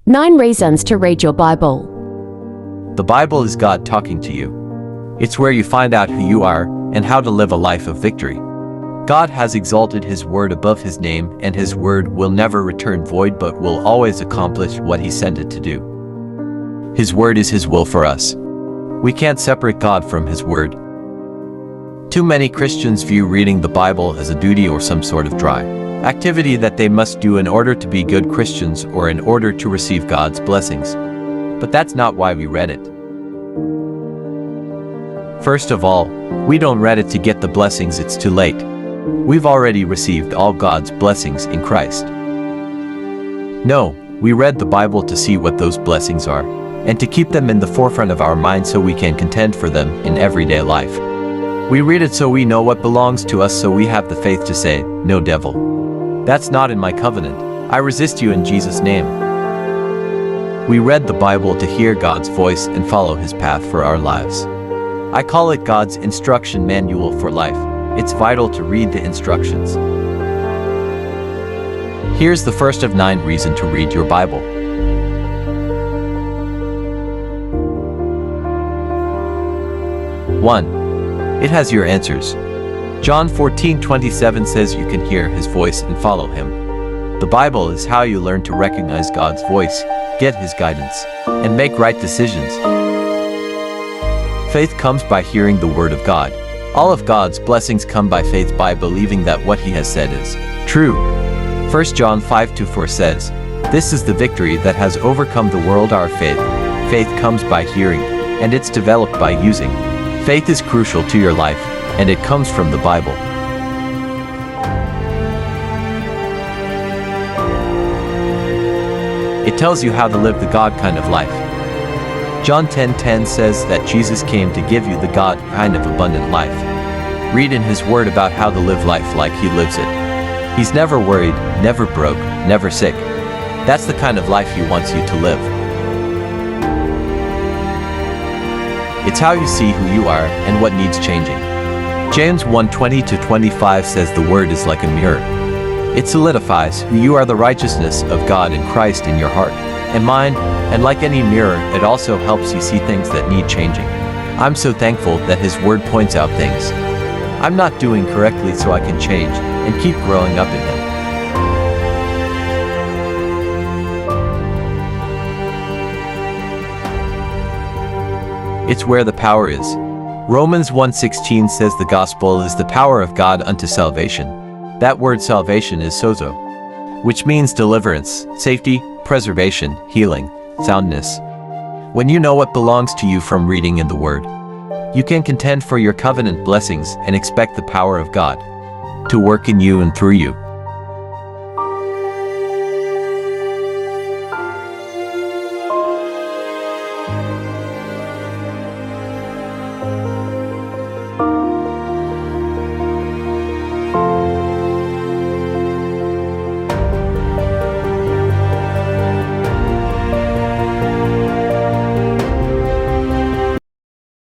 9 Reasons to Read Your Bible. The Bible is God talking to you. It's where you find out who you are and how to live a life of victory. God has exalted His word above His name, and His word will never return void but will always accomplish what He sent it to do. His word is His will for us. We can't separate God from His word. Too many Christians view reading the Bible as a duty or some sort of dry activity that they must do in order to be good Christians or in order to receive God's blessings. But that's not why we read it. First of all, we don't read it to get the blessings, it's too late. We've already received all God's blessings in Christ. No, we read the Bible to see what those blessings are, and to keep them in the forefront of our mind so we can contend for them in everyday life. We read it so we know what belongs to us, so we have the faith to say, "No, devil. That's not in my covenant. I resist you in Jesus' name." We read the Bible to hear God's voice and follow His path for our lives. I call it God's instruction manual for life. It's vital to read the instructions. Here's the first of 9 reasons to read your Bible. 1. It has your answers. John 14:27 says you can hear His voice and follow Him. The Bible is how you learn to recognize God's voice, get His guidance, and make right decisions. Faith comes by hearing the Word of God. All of God's blessings come by faith, by believing that what He has said is true. 1 John 5:4 says, "This is the victory that has overcome the world, our faith." Faith comes by hearing, and it's developed by using. Faith is crucial to your life, and it comes from the Bible. It tells you how to live the God kind of life. John 10:10 says that Jesus came to give you the God kind of abundant life. Read in His word about how to live life like He lives it. He's never worried, never broke, never sick. That's the kind of life He wants you to live. It's how you see who you are and what needs changing. James 1:20-25 says the word is like a mirror. It solidifies who you are, the righteousness of God in Christ in your heart and mind, and like any mirror, it also helps you see things that need changing. I'm so thankful that His word points out things I'm not doing correctly so I can change and keep growing up in Him. It's where the power is. Romans 1:16 says the gospel is the power of God unto salvation. That word salvation is sozo, which means deliverance, safety, preservation, healing, soundness. When you know what belongs to you from reading in the Word, you can contend for your covenant blessings and expect the power of God to work in you and through you.